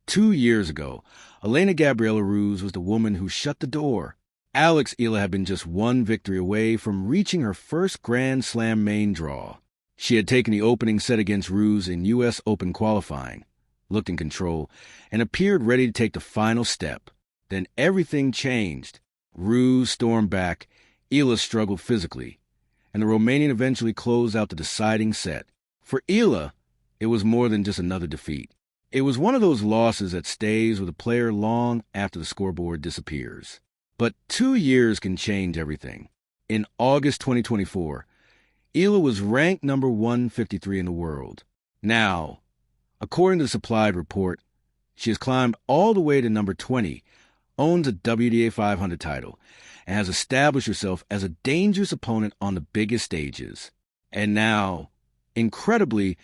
2 years ago, Elena-Gabriela Ruse was the woman who shut the door. Eala had been just one victory away from reaching her first Grand Slam main draw. She had taken the opening set against Ruse in U.S. Open qualifying, looked in control, and appeared ready to take the final step. Then everything changed. Ruse stormed back, Eala struggled physically, and the Romanian eventually closed out the deciding set. For Eala, it was more than just another defeat. It was one of those losses that stays with a player long after the scoreboard disappears. But 2 years can change everything. In August 2024, Eala was ranked number 153 in the world. Now, according to the supplied report, she has climbed all the way to number 20, owns a WTA 500 title, and has established herself as a dangerous opponent on the biggest stages. And now, incredibly,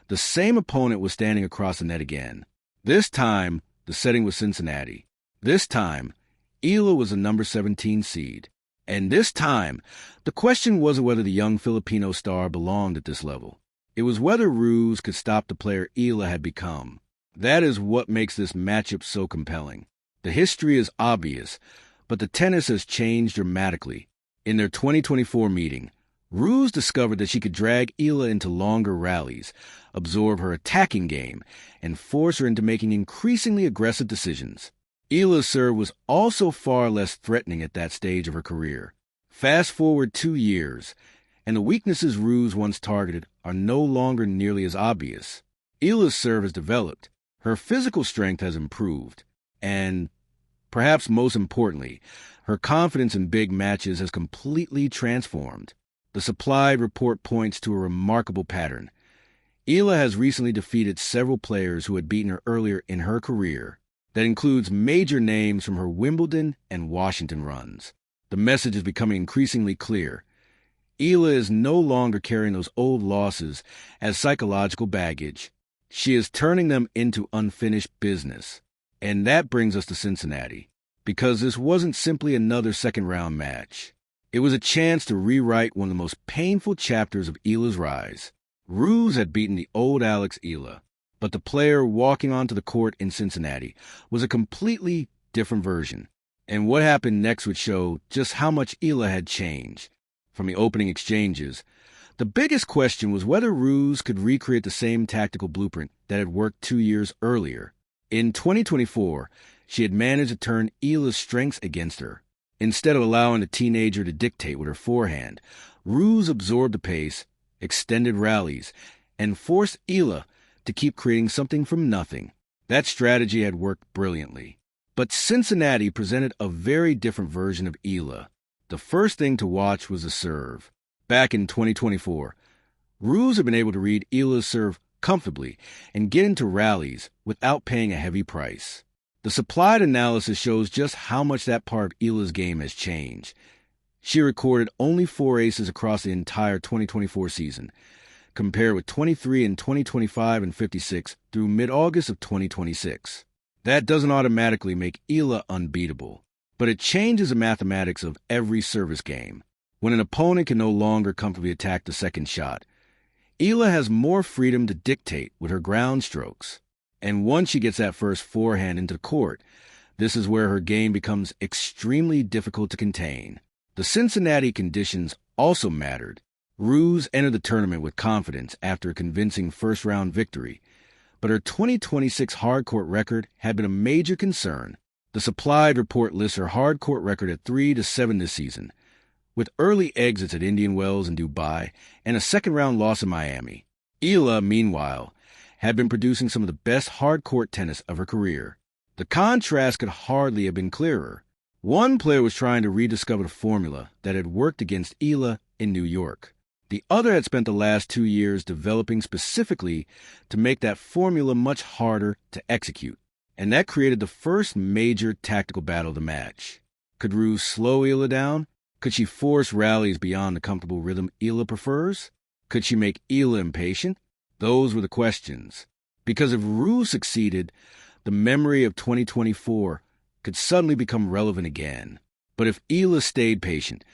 the same opponent was standing across the net again. This time, the setting was Cincinnati. This time, Eala was a number 17 seed. And this time, the question wasn't whether the young Filipino star belonged at this level. It was whether Ruse could stop the player Eala had become. That is what makes this matchup so compelling. The history is obvious, but the tennis has changed dramatically. In their 2024 meeting, Ruse discovered that she could drag Eala into longer rallies, absorb her attacking game, and force her into making increasingly aggressive decisions. Eala's serve was also far less threatening at that stage of her career. Fast forward 2 years, and the weaknesses Ruse once targeted are no longer nearly as obvious. Eala's serve has developed, her physical strength has improved, and, perhaps most importantly, her confidence in big matches has completely transformed. The supplied report points to a remarkable pattern. Eala has recently defeated several players who had beaten her earlier in her career. That includes major names from her Wimbledon and Washington runs. The message is becoming increasingly clear. Eala is no longer carrying those old losses as psychological baggage. She is turning them into unfinished business. And that brings us to Cincinnati, because this wasn't simply another second-round match. It was a chance to rewrite one of the most painful chapters of Eala's rise. Ruse had beaten the old Eala, but the player walking onto the court in Cincinnati was a completely different version. And what happened next would show just how much Eala had changed. From the opening exchanges, the biggest question was whether Ruse could recreate the same tactical blueprint that had worked 2 years earlier. In 2024, she had managed to turn Eala's strengths against her. Instead of allowing the teenager to dictate with her forehand, Ruse absorbed the pace, extended rallies, and forced Eala to keep creating something from nothing. That strategy had worked brilliantly. But Cincinnati presented a very different version of Eala. The first thing to watch was the serve. Back in 2024, Ruse had been able to read Eala's serve comfortably and get into rallies without paying a heavy price. The supplied analysis shows just how much that part of Eala's game has changed. She recorded only 4 aces across the entire 2024 season, compared with 23 in 2025 and 56 through mid-August of 2026. That doesn't automatically make Eala unbeatable, but it changes the mathematics of every service game. When an opponent can no longer comfortably attack the second shot, Eala has more freedom to dictate with her ground strokes. And once she gets that first forehand into the court, this is where her game becomes extremely difficult to contain. The Cincinnati conditions also mattered. Ruse entered the tournament with confidence after a convincing first-round victory, but her 2026 hard-court record had been a major concern. The supplied report lists her hard-court record at 3-7 this season, with early exits at Indian Wells and Dubai and a second-round loss in Miami. Eala, meanwhile, had been producing some of the best hard-court tennis of her career. The contrast could hardly have been clearer. One player was trying to rediscover the formula that had worked against Eala in New York. The other had spent the last 2 years developing specifically to make that formula much harder to execute. And that created the first major tactical battle of the match. Could Ruse slow Eala down? Could she force rallies beyond the comfortable rhythm Eala prefers? Could she make Eala impatient? Those were the questions. Because if Ruse succeeded, the memory of 2024 could suddenly become relevant again. But if Eala stayed patient,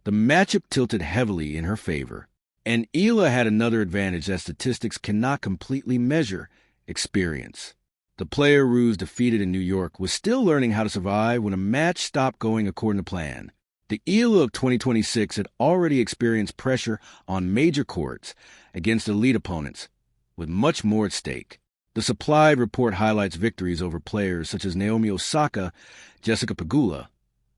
the matchup tilted heavily in her favor. And Eala had another advantage that statistics cannot completely measure: experience. The player Ruse defeated in New York was still learning how to survive when a match stopped going according to plan. The Eala of 2026 had already experienced pressure on major courts against elite opponents, with much more at stake. The supplied report highlights victories over players such as Naomi Osaka, Jessica Pegula,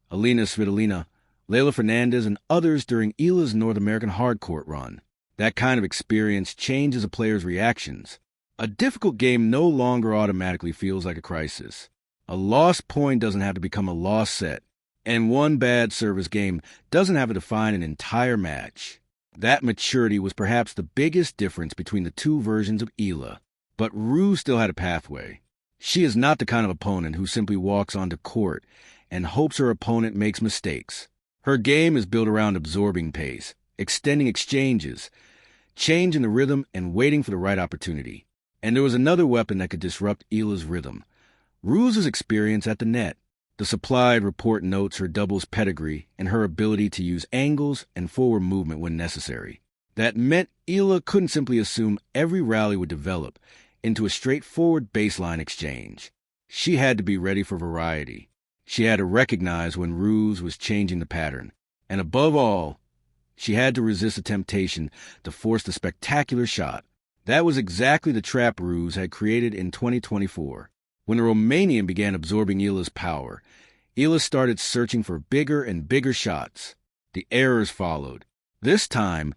Alina Svitolina, Leylah Fernandez, and others during Eala's North American hardcourt run. That kind of experience changes a player's reactions. A difficult game no longer automatically feels like a crisis. A lost point doesn't have to become a lost set, and one bad service game doesn't have to define an entire match. That maturity was perhaps the biggest difference between the two versions of Eala. But Ruse still had a pathway. She is not the kind of opponent who simply walks onto court and hopes her opponent makes mistakes. Her game is built around absorbing pace, extending exchanges, changing the rhythm, and waiting for the right opportunity. And there was another weapon that could disrupt Eala's rhythm: Ruse's experience at the net. The supplied report notes her doubles pedigree and her ability to use angles and forward movement when necessary. That meant Eala couldn't simply assume every rally would develop into a straightforward baseline exchange. She had to be ready for variety. She had to recognize when Ruse was changing the pattern. And above all, she had to resist the temptation to force the spectacular shot. That was exactly the trap Ruse had created in 2024. When the Romanian began absorbing Eala's power, Eala started searching for bigger and bigger shots. The errors followed. This time,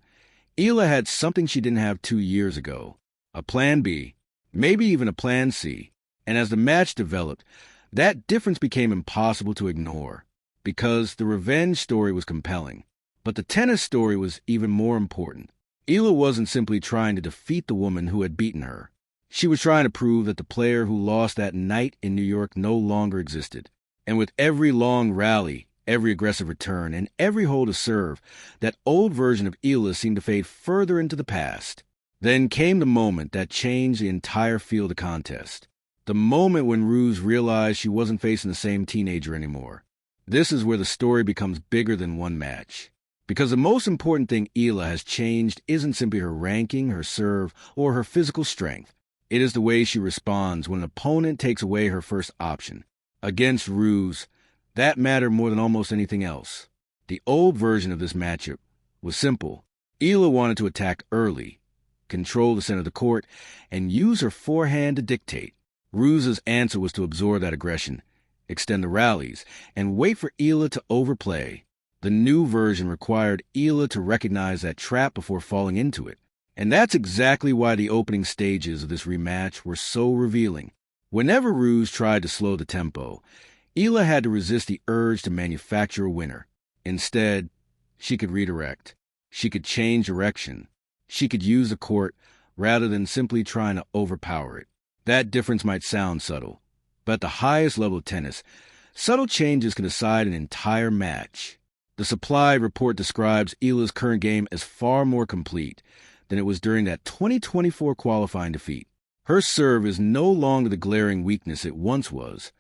Eala had something she didn't have 2 years ago: a plan B, maybe even a plan C. And as the match developed, that difference became impossible to ignore, because the revenge story was compelling. But the tennis story was even more important. Eala wasn't simply trying to defeat the woman who had beaten her. She was trying to prove that the player who lost that night in New York no longer existed. And with every long rally, every aggressive return, and every hold to serve, that old version of Eala seemed to fade further into the past. Then came the moment that changed the entire field of contest. The moment when Ruse realized she wasn't facing the same teenager anymore. This is where the story becomes bigger than one match. Because the most important thing Eala has changed isn't simply her ranking, her serve, or her physical strength. It is the way she responds when an opponent takes away her first option. Against Ruse, that mattered more than almost anything else. The old version of this matchup was simple. Eala wanted to attack early, control the center of the court, and use her forehand to dictate. Ruse's answer was to absorb that aggression, extend the rallies, and wait for Eala to overplay. The new version required Eala to recognize that trap before falling into it. And that's exactly why the opening stages of this rematch were so revealing. Whenever Ruse tried to slow the tempo, Eala had to resist the urge to manufacture a winner. Instead, she could redirect. She could change direction. She could use the court rather than simply trying to overpower it. That difference might sound subtle, but at the highest level of tennis, subtle changes can decide an entire match. The supplied report describes Eala's current game as far more complete than it was during that 2024 qualifying defeat. Her serve is no longer the glaring weakness it once was,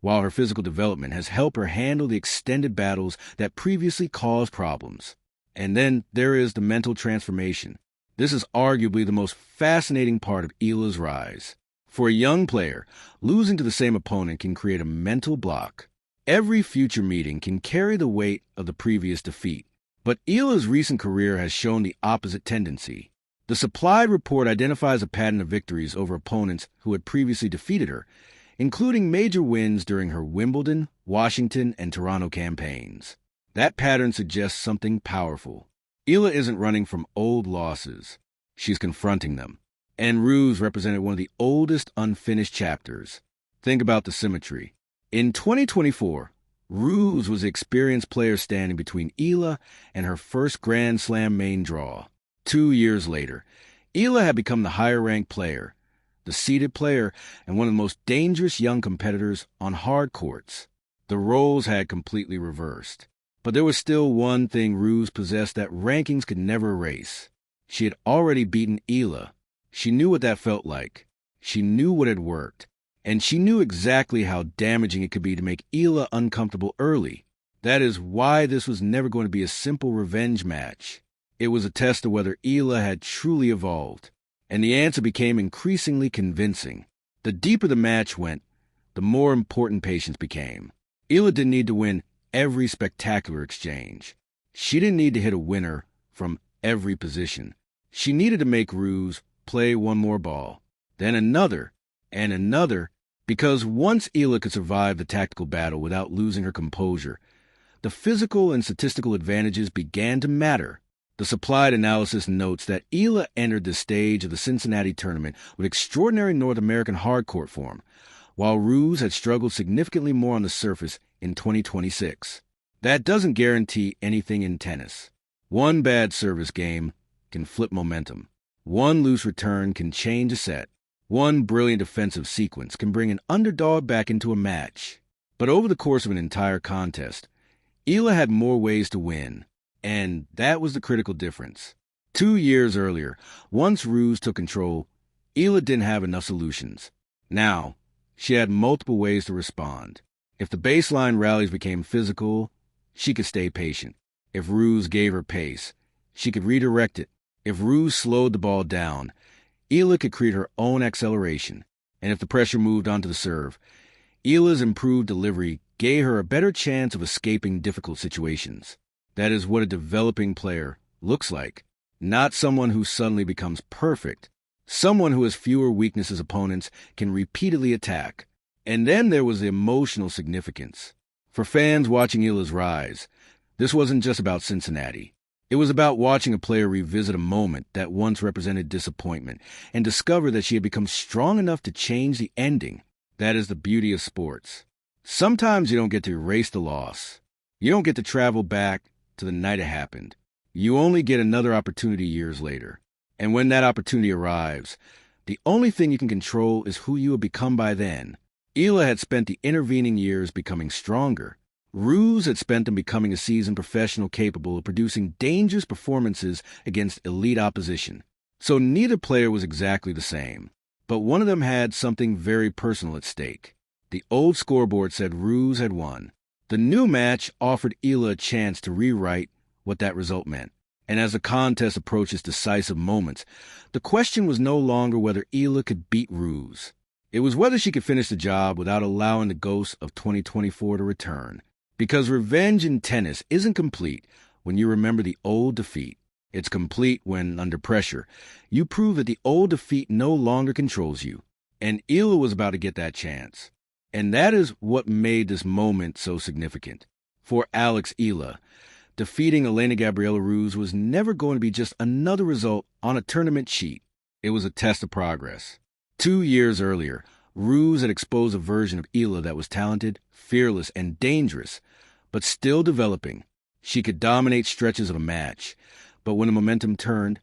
while her physical development has helped her handle the extended battles that previously caused problems. And then there is the mental transformation. This is arguably the most fascinating part of Eala's rise. For a young player, losing to the same opponent can create a mental block. Every future meeting can carry the weight of the previous defeat. But Eala's recent career has shown the opposite tendency. The supplied report identifies a pattern of victories over opponents who had previously defeated her, including major wins during her Wimbledon, Washington, and Toronto campaigns. That pattern suggests something powerful. Eala isn't running from old losses. She's confronting them. And Ruse represented one of the oldest unfinished chapters. Think about the symmetry. In 2024, Ruse was the experienced player standing between Eala and her first Grand Slam main draw. 2 years later, Eala had become the higher-ranked player, the seeded player, and one of the most dangerous young competitors on hard courts. The roles had completely reversed. But there was still one thing Ruse possessed that rankings could never erase. She had already beaten Eala. She knew what that felt like. She knew what had worked. And she knew exactly how damaging it could be to make Eala uncomfortable early. That is why this was never going to be a simple revenge match. It was a test of whether Eala had truly evolved. And the answer became increasingly convincing. The deeper the match went, the more important patience became. Eala didn't need to win every spectacular exchange. She didn't need to hit a winner from every position. She needed to make Ruse play one more ball, then another, and another, because once Eala could survive the tactical battle without losing her composure, the physical and statistical advantages began to matter. The supplied analysis notes that Eala entered the stage of the Cincinnati tournament with extraordinary North American hardcourt form, while Ruse had struggled significantly more on the surface in 2026. That doesn't guarantee anything in tennis. One bad service game can flip momentum. One loose return can change a set. One brilliant defensive sequence can bring an underdog back into a match. But over the course of an entire contest, Eala had more ways to win, and that was the critical difference. 2 years earlier, once Ruse took control, Eala didn't have enough solutions. Now, she had multiple ways to respond. If the baseline rallies became physical, she could stay patient. If Ruse gave her pace, she could redirect it. If Ruse slowed the ball down, Eala could create her own acceleration. And if the pressure moved onto the serve, Eala's improved delivery gave her a better chance of escaping difficult situations. That is what a developing player looks like. Not someone who suddenly becomes perfect. Someone who has fewer weaknesses opponents can repeatedly attack. And then there was the emotional significance. For fans watching Eala's rise, this wasn't just about Cincinnati. It was about watching a player revisit a moment that once represented disappointment and discover that she had become strong enough to change the ending. That is the beauty of sports. Sometimes you don't get to erase the loss. You don't get to travel back to the night it happened. You only get another opportunity years later. And when that opportunity arrives, the only thing you can control is who you have become by then. Eala had spent the intervening years becoming stronger. Ruse had spent them becoming a seasoned professional capable of producing dangerous performances against elite opposition. So neither player was exactly the same. But one of them had something very personal at stake. The old scoreboard said Ruse had won. The new match offered Eala a chance to rewrite what that result meant. And as the contest approached its decisive moments, the question was no longer whether Eala could beat Ruse. It was whether she could finish the job without allowing the ghost of 2024 to return. Because revenge in tennis isn't complete when you remember the old defeat. It's complete when, under pressure, you prove that the old defeat no longer controls you. And Eala was about to get that chance. And that is what made this moment so significant. For Alex Eala, defeating Elena-Gabriela Ruse was never going to be just another result on a tournament sheet. It was a test of progress. 2 years earlier, Ruse had exposed a version of Eala that was talented, fearless, and dangerous, but still developing. She could dominate stretches of a match, but when the momentum turned,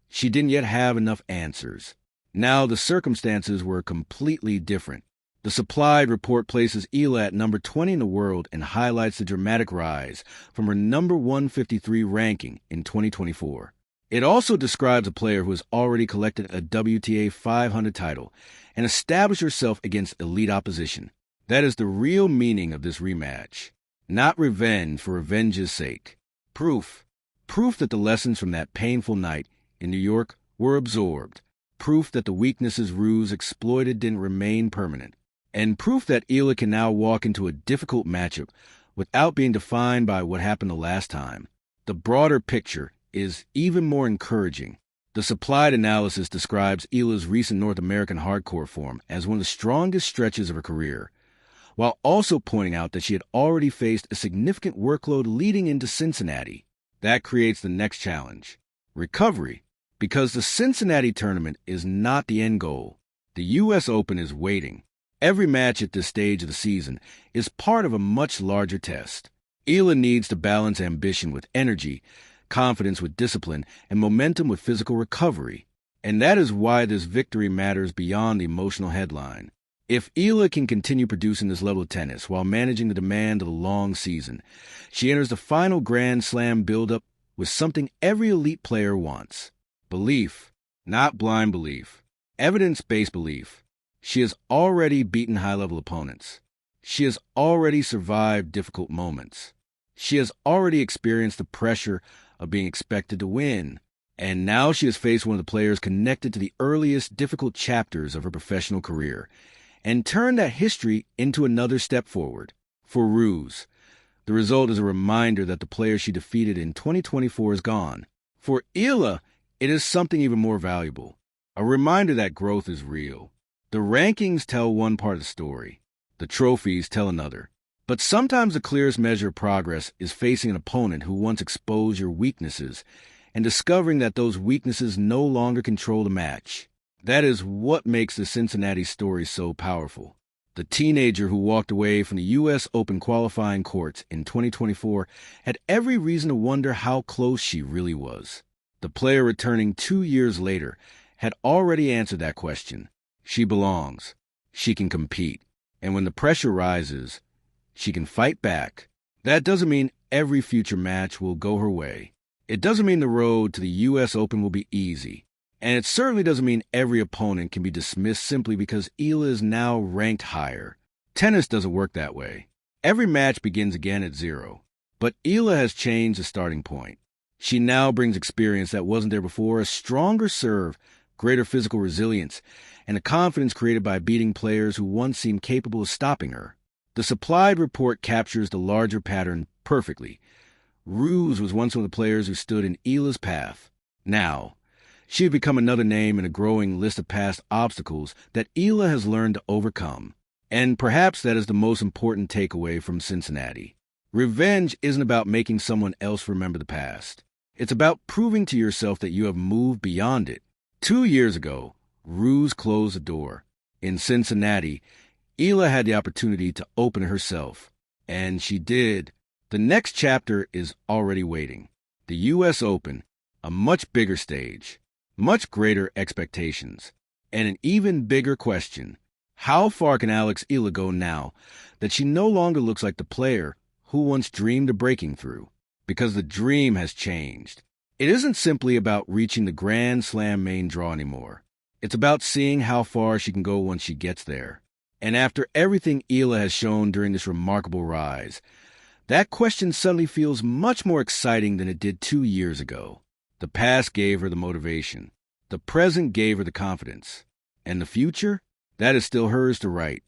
she didn't yet have enough answers. Now the circumstances were completely different. The supplied report places Eala at number 20 in the world and highlights the dramatic rise from her number 153 ranking in 2024. It also describes a player who has already collected a WTA 500 title and established herself against elite opposition. That is the real meaning of this rematch. Not revenge for revenge's sake. Proof. Proof that the lessons from that painful night in New York were absorbed. Proof that the weaknesses Ruse exploited didn't remain permanent. And proof that Eala can now walk into a difficult matchup without being defined by what happened the last time. The broader picture is even more encouraging. The supplied analysis describes Eala's recent North American hardcourt form as one of the strongest stretches of her career, while also pointing out that she had already faced a significant workload leading into Cincinnati. That creates the next challenge: recovery. Because the Cincinnati tournament is not the end goal. The U.S. Open is waiting. Every match at this stage of the season is part of a much larger test. Eala needs to balance ambition with energy, confidence with discipline, and momentum with physical recovery. And that is why this victory matters beyond the emotional headline. If Eala can continue producing this level of tennis while managing the demand of a long season, she enters the final Grand Slam build-up with something every elite player wants. Belief, not blind belief. Evidence-based belief. She has already beaten high-level opponents. She has already survived difficult moments. She has already experienced the pressure of being expected to win. And now she has faced one of the players connected to the earliest difficult chapters of her professional career and turned that history into another step forward. For Ruse, the result is a reminder that the player she defeated in 2024 is gone. For Eala, it is something even more valuable, a reminder that growth is real. The rankings tell one part of the story. The trophies tell another. But sometimes the clearest measure of progress is facing an opponent who once exposed your weaknesses and discovering that those weaknesses no longer control the match. That is what makes the Cincinnati story so powerful. The teenager who walked away from the U.S. Open qualifying courts in 2024 had every reason to wonder how close she really was. The player returning 2 years later had already answered that question. She belongs. She can compete. And when the pressure rises, she can fight back. That doesn't mean every future match will go her way. It doesn't mean the road to the U.S. Open will be easy. And it certainly doesn't mean every opponent can be dismissed simply because Eala is now ranked higher. Tennis doesn't work that way. Every match begins again at 0. But Eala has changed the starting point. She now brings experience that wasn't there before, a stronger serve, greater physical resilience, and a confidence created by beating players who once seemed capable of stopping her. The supplied report captures the larger pattern perfectly. Ruse was once one of the players who stood in Eala's path. Now, she had become another name in a growing list of past obstacles that Eala has learned to overcome. And perhaps that is the most important takeaway from Cincinnati. Revenge isn't about making someone else remember the past. It's about proving to yourself that you have moved beyond it. 2 years ago, Ruse closed the door. In Cincinnati, Eala had the opportunity to open it herself. And she did. The next chapter is already waiting. The U.S. Open, a much bigger stage, much greater expectations, and an even bigger question. How far can Eala go now that she no longer looks like the player who once dreamed of breaking through? Because the dream has changed. It isn't simply about reaching the Grand Slam main draw anymore. It's about seeing how far she can go once she gets there. And after everything Eala has shown during this remarkable rise, that question suddenly feels much more exciting than it did 2 years ago. The past gave her the motivation. The present gave her the confidence. And the future? That is still hers to write.